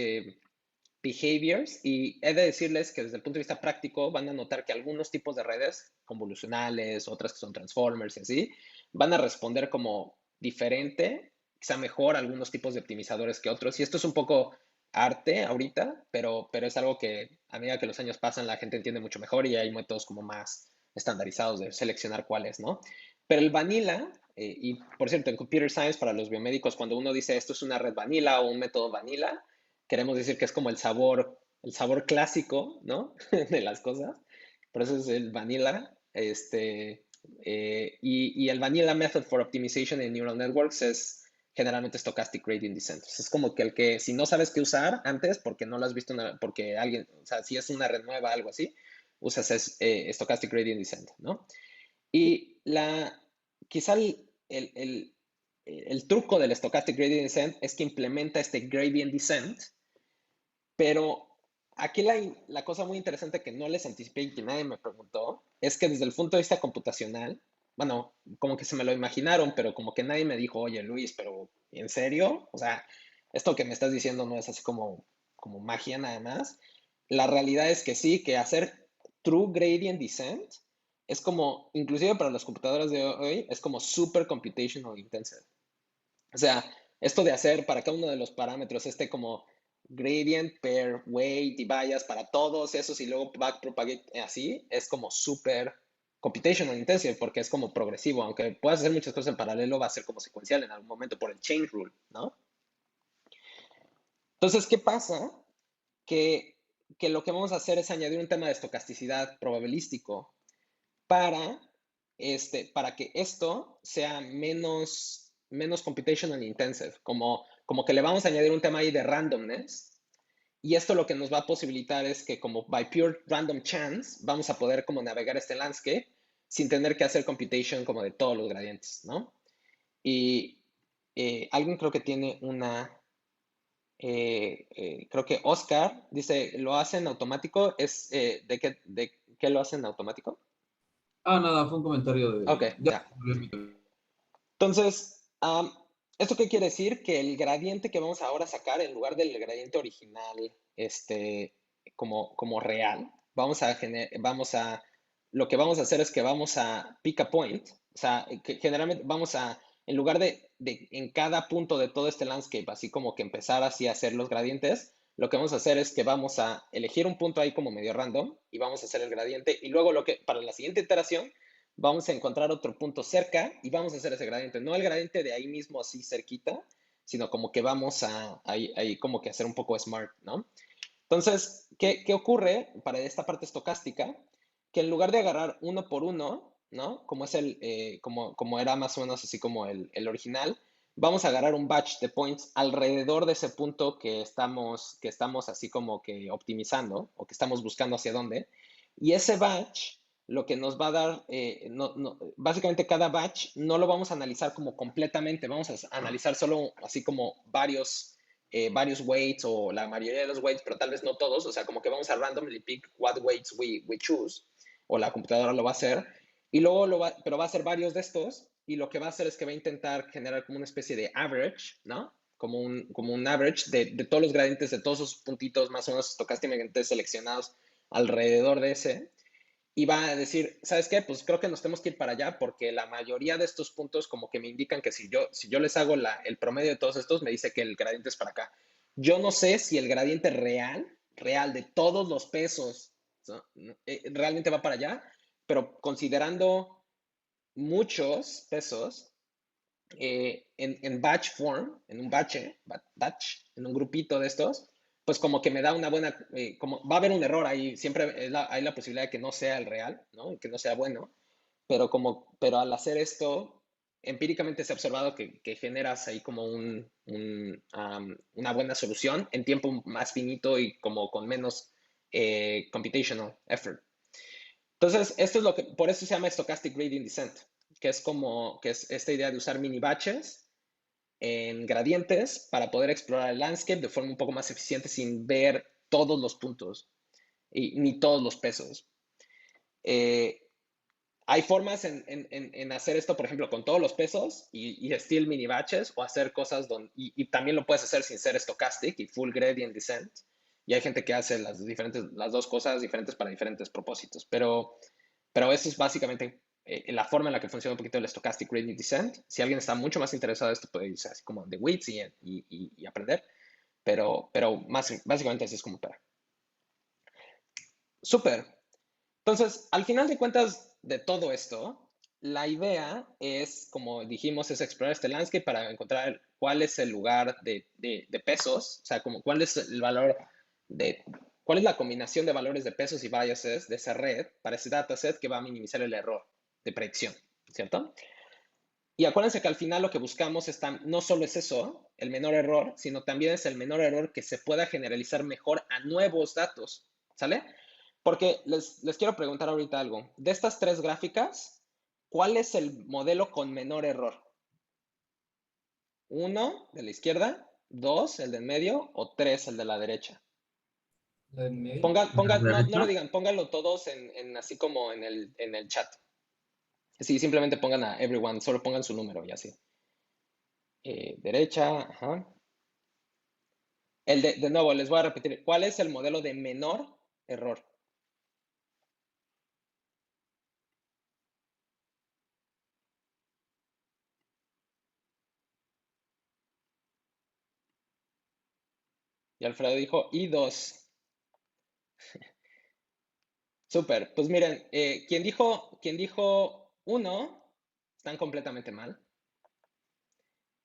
S1: behaviors, y he de decirles que desde el punto de vista práctico van a notar que algunos tipos de redes convolucionales, otras que son transformers y así, van a responder como diferente, quizá mejor algunos tipos de optimizadores que otros. Y esto es un poco arte ahorita, pero es algo que a medida que los años pasan la gente entiende mucho mejor y hay métodos como más estandarizados de seleccionar cuáles, ¿no? Pero el vanilla, y por cierto, en Computer Science para los biomédicos, cuando uno dice esto es una red vanilla o un método vanilla, queremos decir que es como el sabor clásico, ¿no? De las cosas. Por eso es el vanilla. Y el vanilla method for optimization in neural networks es generalmente stochastic gradient descent. Es como que si no sabes qué usar antes, porque no lo has visto, porque alguien, o sea, si es una red nueva, algo así, usas stochastic gradient descent, ¿no? Y quizá el truco del stochastic gradient descent es que implementa este gradient descent, pero aquí la cosa muy interesante que no les anticipé y que nadie me preguntó es que desde el punto de vista computacional, bueno, como que se me lo imaginaron, pero como que nadie me dijo, oye Luis, pero ¿en serio? O sea, esto que me estás diciendo no es así como magia nada más. La realidad es que sí, que hacer true gradient descent es como, inclusive para las computadoras de hoy, es como super computational intensive. O sea, esto de hacer para cada uno de los parámetros como gradient per weight y bias para todos esos y luego backpropagate así, es como súper computational intensive porque es como progresivo. Aunque puedas hacer muchas cosas en paralelo, va a ser como secuencial en algún momento por el chain rule, ¿no? Entonces, ¿qué pasa? Que, que lo que vamos a hacer es añadir un tema de estocasticidad probabilístico para, para que esto sea menos computational intensive, como que le vamos a añadir un tema ahí de randomness, y esto lo que nos va a posibilitar es que como by pure random chance vamos a poder como navegar este landscape sin tener que hacer computation como de todos los gradientes, ¿no? Y alguien creo que tiene creo que Oscar dice, ¿lo hacen automático? ¿De qué lo hacen automático?
S3: Ah, nada, fue un comentario
S1: Ok,
S3: de... Ya.
S1: ya. Entonces, ¿esto qué quiere decir? Que el gradiente que vamos ahora a sacar, en lugar del gradiente original, como real, lo que vamos a hacer es que vamos a pick a point, o sea, que generalmente en lugar de en cada punto de todo este landscape, así como que empezar así a hacer los gradientes, lo que vamos a hacer es que vamos a elegir un punto ahí como medio random y vamos a hacer el gradiente, y luego para la siguiente iteración vamos a encontrar otro punto cerca y vamos a hacer ese gradiente. No el gradiente de ahí mismo así cerquita, sino como que vamos a ahí como que hacer un poco smart, ¿no? Entonces, ¿qué ocurre para esta parte estocástica? Que en lugar de agarrar uno por uno, ¿no? Como era más o menos así como el original, vamos a agarrar un batch de points alrededor de ese punto que estamos así como que optimizando o que estamos buscando hacia dónde. Y ese batch lo que nos va a dar, básicamente cada batch no lo vamos a analizar como completamente, vamos a analizar solo así como varios weights o la mayoría de los weights, pero tal vez no todos, o sea, como que vamos a randomly pick what weights we choose, o la computadora lo va a hacer, y luego pero va a hacer varios de estos, y lo que va a hacer es que va a intentar generar como una especie de average, ¿no? Como un average de todos los gradientes, de todos esos puntitos más o menos estocásticamente seleccionados alrededor de ese, y va a decir, ¿sabes qué? Pues creo que nos tenemos que ir para allá porque la mayoría de estos puntos como que me indican que si yo les hago el promedio de todos estos, me dice que el gradiente es para acá. Yo no sé si el gradiente real de todos los pesos, ¿no? Realmente va para allá, pero considerando muchos pesos, en batch form, en un batch, en un grupito de estos, pues como que me da una buena, como va a haber un error ahí, siempre hay la posibilidad de que no sea el real, ¿no? Y que no sea bueno, pero al hacer esto, empíricamente se ha observado que generas ahí como una buena solución en tiempo más finito y como con menos computational effort. Entonces, esto es lo que, por eso se llama Stochastic Gradient Descent, que es esta idea de usar mini batches en gradientes para poder explorar el landscape de forma un poco más eficiente sin ver todos los puntos ni todos los pesos. Eh, hay formas en hacer esto, por ejemplo, con todos los pesos y still mini batches o hacer cosas y también lo puedes hacer sin ser stochastic y full gradient descent. Y hay gente que hace las dos cosas diferentes para diferentes propósitos. Pero eso es básicamente la forma en la que funciona un poquito el stochastic gradient descent. Si alguien está mucho más interesado en esto, puede irse así como de WITS y aprender. Pero básicamente así es como opera. Súper. Entonces, al final de cuentas de todo esto, la idea es, como dijimos, es explorar este landscape para encontrar cuál es el lugar de pesos, o sea, como cuál es el valor de, cuál es la combinación de valores de pesos y biases de esa red para ese dataset que va a minimizar el error de predicción, ¿cierto? Y acuérdense que al final lo que buscamos no solo es eso, el menor error, sino también es el menor error que se pueda generalizar mejor a nuevos datos, ¿sale? Porque les quiero preguntar ahorita algo. De estas tres gráficas, ¿cuál es el modelo con menor error? Uno, de la izquierda, dos, el del medio, o tres, el de la derecha.
S4: La del medio.
S1: No lo digan, pónganlo todos así como en el chat. Sí, simplemente pongan a everyone, solo pongan su número y así. Derecha, ajá. De nuevo, les voy a repetir. ¿Cuál es el modelo de menor error? Y Alfredo dijo I2. Súper. Pues miren, quien dijo uno, están completamente mal.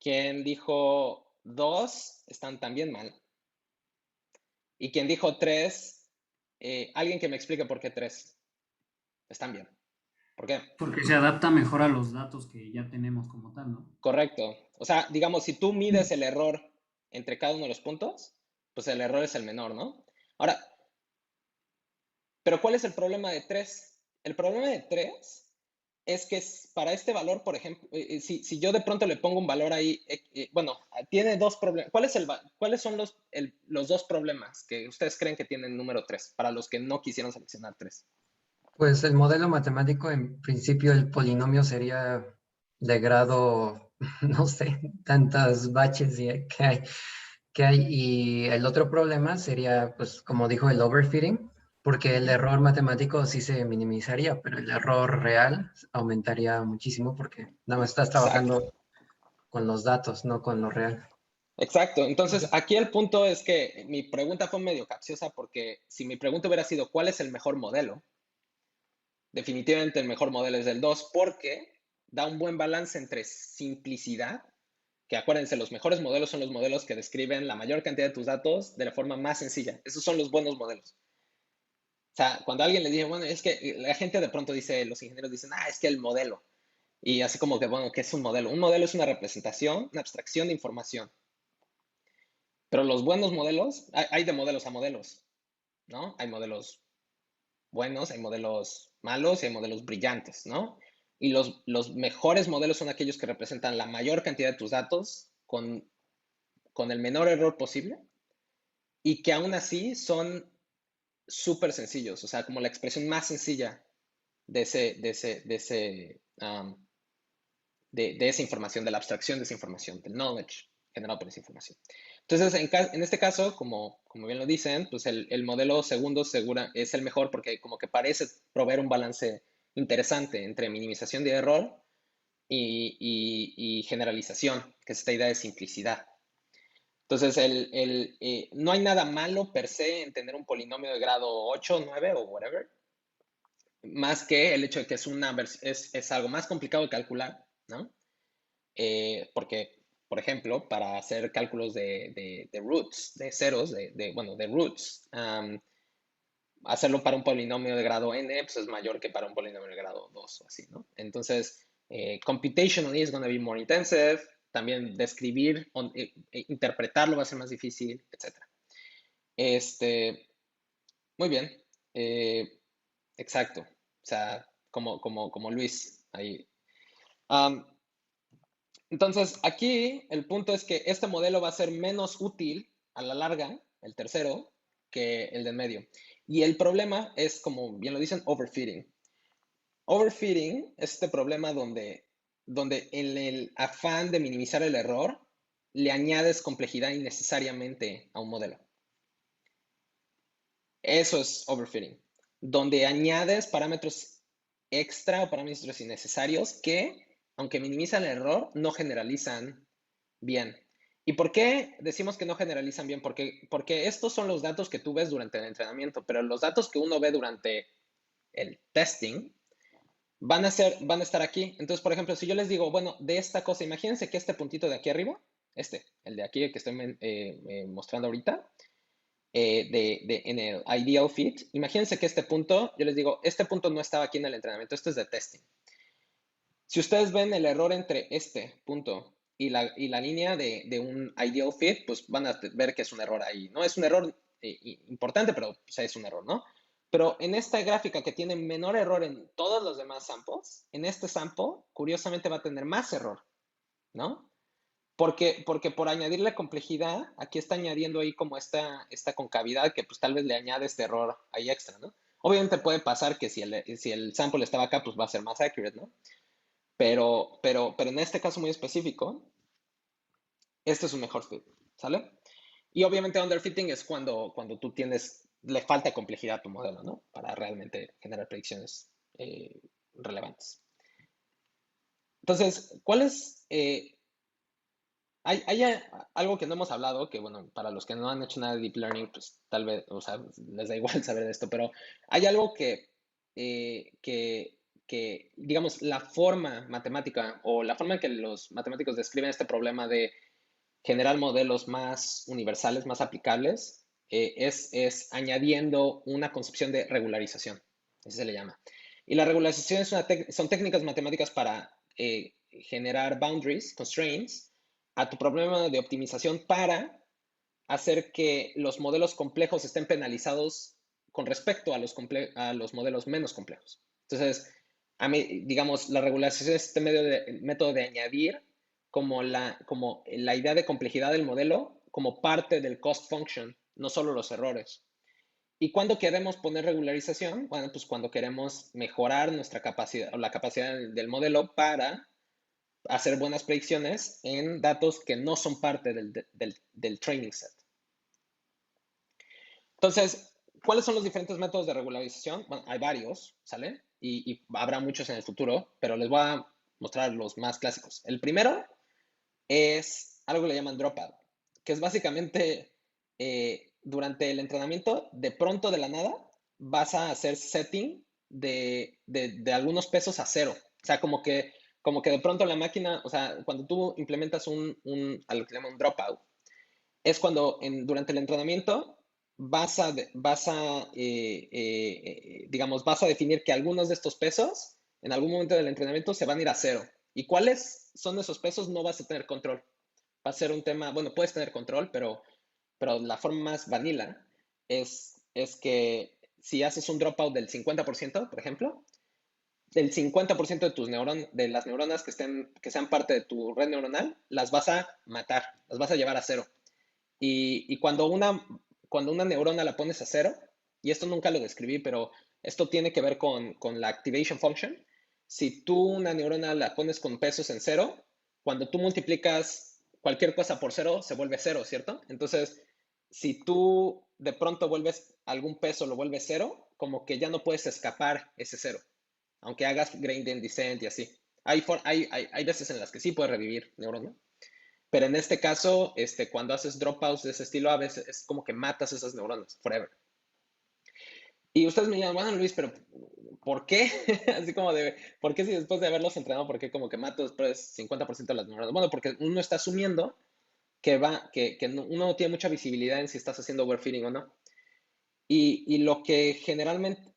S1: Quien dijo dos, están también mal. Y quien dijo tres, alguien que me explique por qué tres. Están bien. ¿Por qué?
S2: Porque se adapta mejor a los datos que ya tenemos como tal, ¿no?
S1: Correcto. O sea, digamos, si tú mides el error entre cada uno de los puntos, pues el error es el menor, ¿no? Ahora, pero ¿cuál es el problema de 3? El problema de 3 es que para este valor, por ejemplo, si yo de pronto le pongo un valor ahí, bueno, tiene dos problemas. ¿Cuáles son los dos problemas que ustedes creen que tiene el número 3 para los que no quisieron seleccionar 3?
S4: Pues el modelo matemático, en principio, el polinomio sería de grado, no sé, tantas baches que hay. Y el otro problema sería, pues, como dijo, el overfitting, porque el error matemático sí se minimizaría, pero el error real aumentaría muchísimo porque nada más estás
S1: Exacto.
S4: trabajando con los datos, no con lo real.
S1: Exacto. Entonces, aquí el punto es que mi pregunta fue medio capciosa porque si mi pregunta hubiera sido ¿cuál es el mejor modelo? Definitivamente el mejor modelo es el 2 porque da un buen balance entre simplicidad, que acuérdense, los mejores modelos son los modelos que describen la mayor cantidad de tus datos de la forma más sencilla. Esos son los buenos modelos. O sea, cuando alguien le dice, bueno, es que la gente de pronto dice, los ingenieros dicen, es que el modelo. Y así como que, bueno, ¿qué es un modelo? Un modelo es una representación, una abstracción de información. Pero los buenos modelos, hay de modelos a modelos, ¿no? Hay modelos buenos, hay modelos malos y hay modelos brillantes, ¿no? Y los mejores modelos son aquellos que representan la mayor cantidad de tus datos con el menor error posible y que aún así son súper sencillos, o sea, como la expresión más sencilla de esa información, de la abstracción de esa información, del knowledge generado por esa información. Entonces, en este caso, como bien lo dicen, pues el modelo segundo es el mejor porque como que parece proveer un balance interesante entre minimización de error y generalización, que es esta idea de simplicidad. Entonces, no hay nada malo per se en tener un polinomio de grado 8, 9 o whatever, más que el hecho de que es algo más complicado de calcular, ¿no? Porque, por ejemplo, para hacer cálculos de roots, de ceros, bueno, de roots, hacerlo para un polinomio de grado n, pues es mayor que para un polinomio de grado 2 o así, ¿no? Entonces, computationally is going to be more intensive. También describir, interpretarlo va a ser más difícil, etc. Muy bien. Exacto. O sea, como Luis ahí. Entonces, aquí el punto es que este modelo va a ser menos útil a la larga, el tercero, que el de medio. Y el problema es, como bien lo dicen, overfitting. Overfitting es este problema donde en el afán de minimizar el error, le añades complejidad innecesariamente a un modelo. Eso es overfitting, donde añades parámetros extra o parámetros innecesarios que, aunque minimizan el error, no generalizan bien. ¿Y por qué decimos que no generalizan bien? Porque estos son los datos que tú ves durante el entrenamiento, pero los datos que uno ve durante el testing van a estar aquí. Entonces, por ejemplo, si yo les digo, bueno, de esta cosa, imagínense que este puntito de aquí arriba, el de aquí que estoy mostrando ahorita, en el ideal fit, imagínense que este punto, yo les digo, este punto no estaba aquí en el entrenamiento, esto es de testing. Si ustedes ven el error entre este punto y la línea de un ideal fit, pues van a ver que es un error ahí. No es un error importante, pero pues, es un error, ¿no? Pero en esta gráfica que tiene menor error en todos los demás samples, en este sample, curiosamente va a tener más error, ¿no? Porque por añadirle complejidad, aquí está añadiendo ahí como esta concavidad que pues tal vez le añade este error ahí extra, ¿no? Obviamente puede pasar que si el sample estaba acá, pues va a ser más accurate, ¿no? Pero en este caso muy específico, este es un mejor fit, ¿sale? Y obviamente underfitting es cuando tú le falta complejidad a tu modelo, ¿no? Para realmente generar predicciones relevantes. Entonces, hay algo que no hemos hablado, que bueno, para los que no han hecho nada de deep learning, pues tal vez, o sea, les da igual saber de esto, pero hay algo digamos, la forma matemática o la forma en que los matemáticos describen este problema de generar modelos más universales, más aplicables, es añadiendo una concepción de regularización, así se le llama. Y la regularización son técnicas matemáticas para generar boundaries, constraints, a tu problema de optimización para hacer que los modelos complejos estén penalizados con respecto a los modelos menos complejos. Entonces, digamos, la regularización es este método de añadir como la idea de complejidad del modelo como parte del cost function, no solo los errores. ¿Y cuándo queremos poner regularización? Bueno, pues cuando queremos mejorar nuestra capacidad o la capacidad del modelo para hacer buenas predicciones en datos que no son parte del training set. Entonces, ¿cuáles son los diferentes métodos de regularización? Bueno, hay varios, ¿sale? Y habrá muchos en el futuro, pero les voy a mostrar los más clásicos. El primero es algo que le llaman dropout, que es básicamente durante el entrenamiento, de pronto de la nada, vas a hacer setting de algunos pesos a cero. O sea, como que de pronto la máquina, o sea, cuando tú implementas a lo que le llaman un dropout, es cuando durante el entrenamiento digamos, vas a definir que algunos de estos pesos en algún momento del entrenamiento se van a ir a cero. ¿Y cuáles son esos pesos? No vas a tener control. Va a ser un tema, bueno, puedes tener control, pero la forma más vanilla es que si haces un dropout del 50%, por ejemplo, del 50% de las neuronas que sean parte de tu red neuronal, las vas a matar, las vas a llevar a cero. Y cuando una neurona la pones a cero, y esto nunca lo describí, pero esto tiene que ver con la activation function. Si tú una neurona la pones con pesos en cero, cuando tú multiplicas cualquier cosa por cero, se vuelve cero, ¿cierto? Entonces, si tú de pronto vuelves algún peso, lo vuelves cero, como que ya no puedes escapar ese cero, aunque hagas gradient descent y así. Hay veces en las que sí puedes revivir neurona, pero en este caso, cuando haces dropouts de ese estilo, a veces es como que matas esas neuronas, forever. Y ustedes me dirán, bueno, Luis, pero ¿por qué? Así como ¿por qué si después de haberlos entrenado, por qué como que mato después 50% de las neuronas? Bueno, porque uno está asumiendo que uno no tiene mucha visibilidad en si estás haciendo overfitting o no. Y lo que generalmente,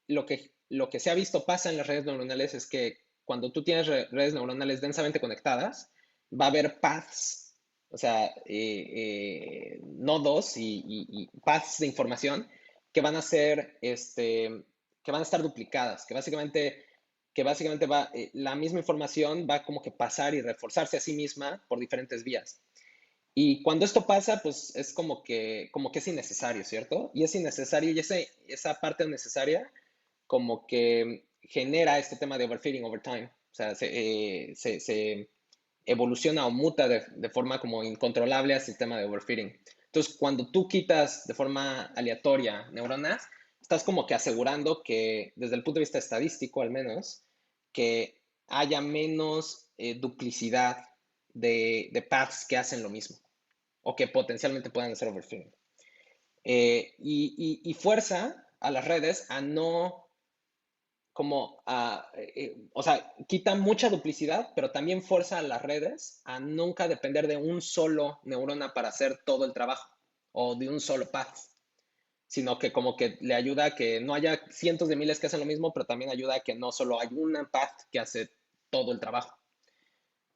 S1: lo que se ha visto pasa en las redes neuronales es que cuando tú tienes redes neuronales densamente conectadas, va a haber paths, o sea, nodos y paths de información que van a ser, que van a estar duplicadas, que básicamente va, la misma información va como que pasar y reforzarse a sí misma por diferentes vías. Y cuando esto pasa, pues es como que es innecesario, ¿cierto? Y es innecesario, y esa parte necesaria como que genera este tema de overfitting over time. O sea, se evoluciona o muta de forma como incontrolable hacia el tema de overfitting. Entonces, cuando tú quitas de forma aleatoria neuronas, estás como que asegurando que, desde el punto de vista estadístico al menos, que haya menos duplicidad de paths que hacen lo mismo o que potencialmente puedan hacer overfitting. Y fuerza a las redes a no como o sea, quita mucha duplicidad, pero también fuerza a las redes a nunca depender de un solo neurona para hacer todo el trabajo o de un solo path, sino que como que le ayuda a que no haya cientos de miles que hacen lo mismo, pero también ayuda a que no solo hay una path que hace todo el trabajo.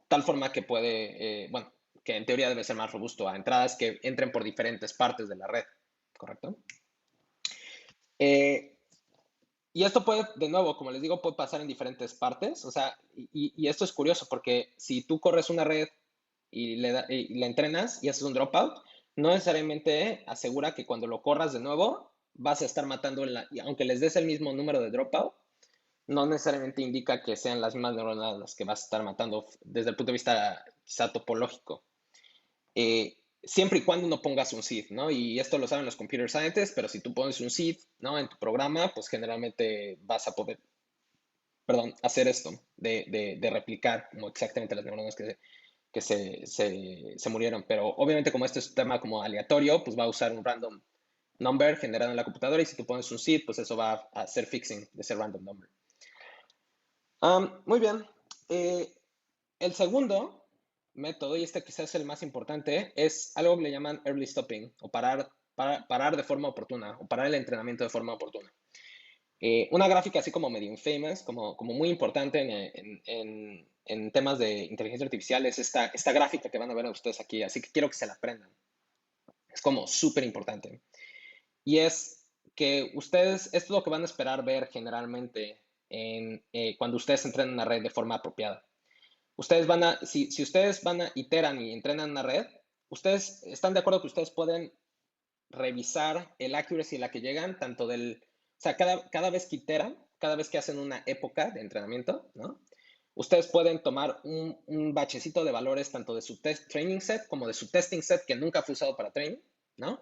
S1: Tal forma que puede, bueno, que en teoría debe ser más robusto a entradas que entren por diferentes partes de la red, ¿correcto? Eh, Y esto puede, de nuevo, como les digo, puede pasar en diferentes partes. O sea, y esto es curioso porque si tú corres una red y la entrenas y haces un dropout, no necesariamente asegura que cuando lo corras de nuevo vas a estar matando, y aunque les des el mismo número de dropout, no necesariamente indica que sean las mismas neuronas las que vas a estar matando desde el punto de vista quizá topológico. Siempre y cuando no pongas un seed, ¿no? Y esto lo saben los computer scientists, pero si tú pones un seed, ¿no? En tu programa, pues generalmente vas a poder, perdón, hacer esto, de replicar como exactamente las neuronas que se murieron. Pero obviamente como este es un tema como aleatorio, pues va a usar un random number generado en la computadora y si tú pones un seed, pues eso va a hacer fixing de ese random number. Muy bien. El segundo método, y este quizás es el más importante, es algo que le llaman early stopping o parar de forma oportuna o parar el entrenamiento de forma oportuna. Una gráfica así como medio infamous, como muy importante en temas de inteligencia artificial es esta gráfica que van a ver ustedes aquí, así que quiero que se la aprendan. Es como súper importante. Y es que ustedes, esto es lo que van a esperar ver generalmente cuando ustedes entrenan una red de forma apropiada. Ustedes si ustedes iteran y entrenan una red, ustedes están de acuerdo que ustedes pueden revisar el accuracy a la que llegan, tanto o sea, cada vez que iteran, cada vez que hacen una época de entrenamiento, ¿no? Ustedes pueden tomar un bachecito de valores tanto de su training set como de su testing set que nunca fue usado para training, ¿no?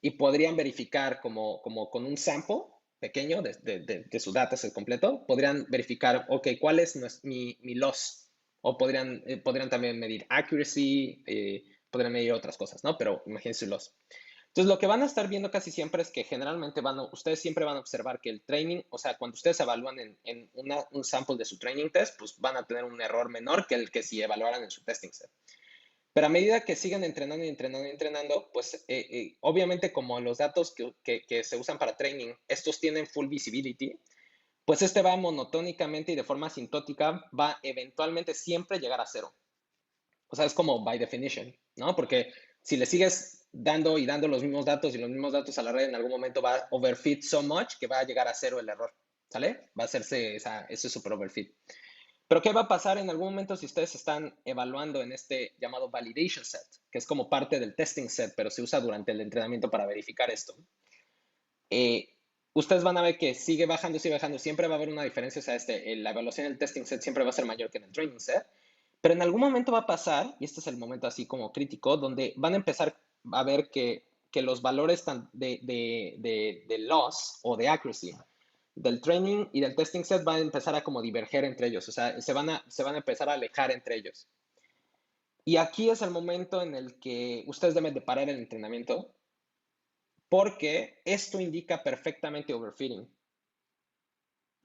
S1: Y podrían verificar como con un sample pequeño de su dataset completo, podrían verificar, ok, ¿cuál es mi loss? O podrían también medir accuracy, podrían medir otras cosas, ¿no? Pero imagínense loss. Entonces, lo que van a estar viendo casi siempre es que generalmente ustedes siempre van a observar que el training, o sea, cuando ustedes evalúan en un sample de su training test, pues van a tener un error menor que el que si evaluaran en su testing set. Pero a medida que siguen entrenando y entrenando y entrenando, pues obviamente como los datos que se usan para training, estos tienen full visibility, pues este va monotónicamente y de forma asintótica, va eventualmente siempre llegar a cero. O sea, es como by definition, ¿no? Porque si le sigues dando y dando los mismos datos y los mismos datos a la red, en algún momento va a overfit so much que va a llegar a cero el error, ¿sale? Va a hacerse ese super overfit. Pero ¿qué va a pasar en algún momento si ustedes están evaluando en este llamado validation set, que es como parte del testing set, pero se usa durante el entrenamiento para verificar esto? Ustedes van a ver que sigue bajando, siempre va a haber una diferencia, o sea, la evaluación del testing set siempre va a ser mayor que en el training set, pero en algún momento va a pasar, y este es el momento así como crítico, donde van a empezar a ver que los valores de loss o de accuracy del training y del testing set van a empezar a como diverger entre ellos, o sea, se van a empezar a alejar entre ellos. Y aquí es el momento en el que ustedes deben de parar el entrenamiento, porque esto indica perfectamente overfitting,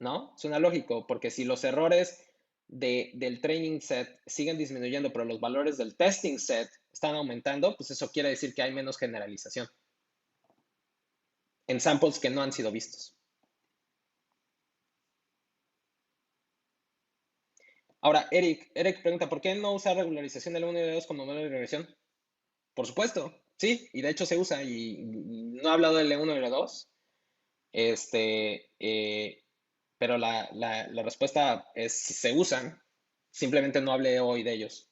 S1: ¿no? Suena lógico, porque si los errores del training set siguen disminuyendo, pero los valores del testing set están aumentando, pues eso quiere decir que hay menos generalización. en samples que no han sido vistos. Ahora, Eric pregunta, ¿por qué no usar regularización del 1 y del 2 como modelo de regresión? Por supuesto, sí, y de hecho se usa, y no he hablado del 1 y del 2, pero la respuesta es se usan, simplemente no hablé hoy de ellos,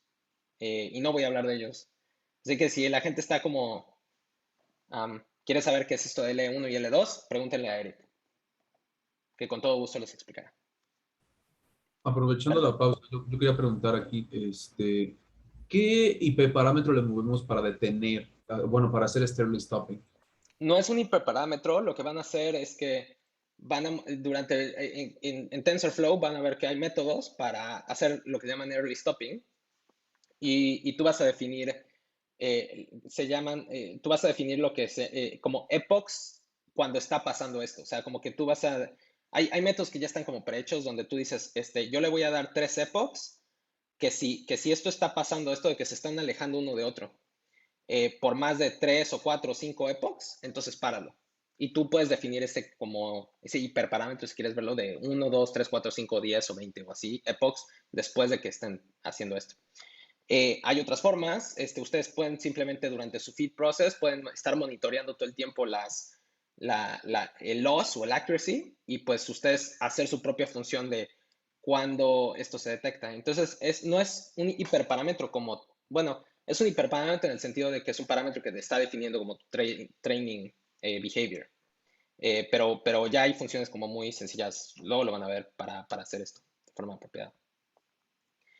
S1: y no voy a hablar de ellos. Así que si la gente está como, quiere saber qué es esto de L1 y L2, pregúntenle a Eric, que con todo gusto les explicará.
S3: Aprovechando la pausa, yo quería preguntar aquí, ¿qué IP parámetro le movemos para detener, bueno, para hacer este early stopping?
S1: No es un hiperparámetro, lo que van a hacer es que en TensorFlow van a ver que hay métodos para hacer lo que llaman early stopping, y tú vas a definir, tú vas a definir lo que es como epochs cuando está pasando esto. O sea, como que tú vas a, hay métodos que ya están como prehechos donde tú dices, yo le voy a dar 3 epochs que si esto está pasando, esto de que se están alejando uno de otro, por más de 3 o 4 o 5 epochs, entonces páralo. Y tú puedes definir ese hiperparámetro si quieres verlo de 1, 2, 3, 4, 5, 10 o 20 o así, epochs, después de que estén haciendo esto. Hay otras formas, ustedes pueden simplemente durante su feed process, pueden estar monitoreando todo el tiempo el loss o el accuracy, y pues ustedes hacer su propia función de cuando esto se detecta. Entonces, no es un hiperparámetro como, bueno, es un hiperparámetro en el sentido de que es un parámetro que te está definiendo como tu training behavior. Pero ya hay funciones como muy sencillas, luego lo van a ver para hacer esto de forma apropiada.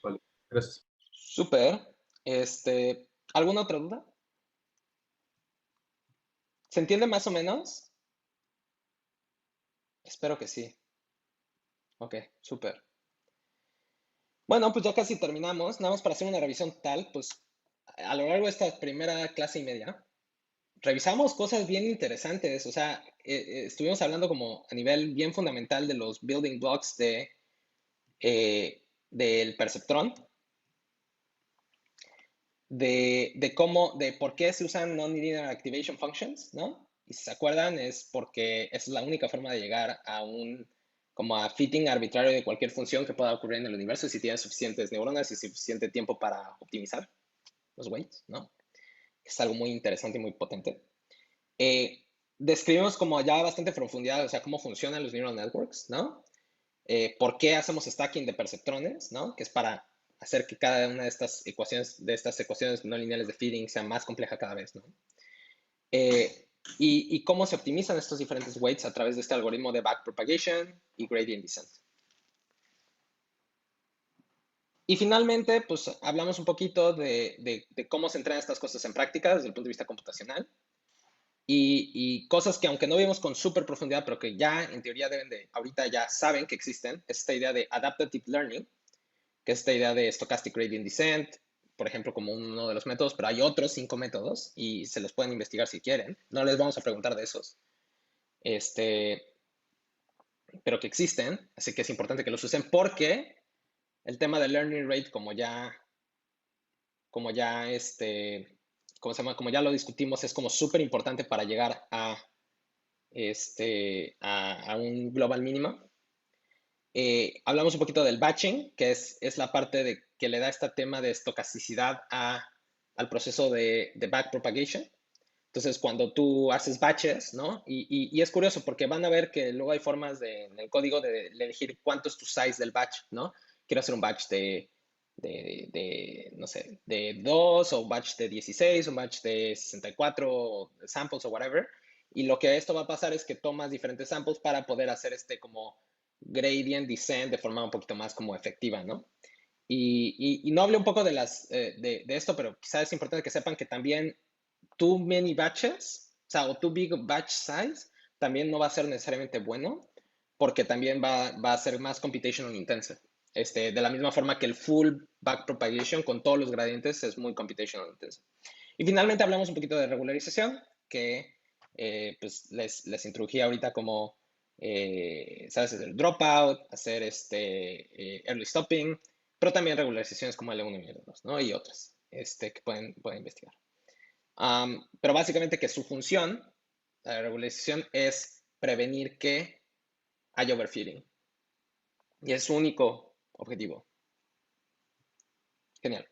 S3: Vale, gracias.
S1: Súper. ¿Alguna otra duda? ¿Se entiende más o menos? Espero que sí. Ok, súper. Bueno, pues ya casi terminamos. Nada más para hacer una revisión total, pues a lo largo de esta primera clase y media, revisamos cosas bien interesantes. O sea, estuvimos hablando como a nivel bien fundamental de los building blocks del perceptrón, de por qué se usan non-linear activation functions, ¿no? Y si se acuerdan, es porque es la única forma de llegar como a fitting arbitrario de cualquier función que pueda ocurrir en el universo si tienes suficientes neuronas y suficiente tiempo para optimizar los weights, ¿no? Es algo muy interesante y muy potente. Describimos como ya bastante profundidad, o sea, cómo funcionan los neural networks, ¿no? ¿Por qué hacemos stacking de perceptrones, ¿no? Que es para hacer que cada una de estas ecuaciones no lineales de fitting sea más compleja cada vez, ¿no? Y cómo se optimizan estos diferentes weights a través de este algoritmo de backpropagation y gradient descent. Y finalmente, pues hablamos un poquito de cómo se entrenan estas cosas en práctica desde el punto de vista computacional. Y cosas que aunque no vimos con súper profundidad, pero que ya en teoría ahorita ya saben que existen, es esta idea de adaptive learning, que es esta idea de stochastic gradient descent, por ejemplo, como uno de los métodos, pero hay otros 5 métodos y se los pueden investigar si quieren. No les vamos a preguntar de esos, pero que existen, así que es importante que los usen porque el tema del learning rate, como ya como ya lo discutimos, es como súper importante para llegar a un global mínimo. Hablamos un poquito del batching, que es la parte que le da este tema de estocasticidad al proceso de backpropagation. Entonces, cuando tú haces batches, ¿no? Y es curioso porque van a ver que luego hay formas en el código de elegir cuánto es tu size del batch, ¿no? Quiero hacer un batch no sé, de 2 o un batch de 16, un batch de 64 samples o whatever. Y lo que esto va a pasar es que tomas diferentes samples para poder hacer como gradient descent de forma un poquito más como efectiva, ¿no? Y no hablé un poco de esto, pero quizás es importante que sepan que también too many batches, o sea, o too big batch size, también no va a ser necesariamente bueno, porque también va a ser más computational intensive. De la misma forma que el full backpropagation con todos los gradientes es muy computational intensive. Y finalmente hablamos un poquito de regularización, que pues les introduje ahorita como, ¿sabes? El dropout, hacer early stopping, pero también regularizaciones como L1 y L2, ¿no? Y otras que pueden investigar. Pero básicamente que su función, La regulación es prevenir que haya overfitting. Y es su único objetivo. Genial.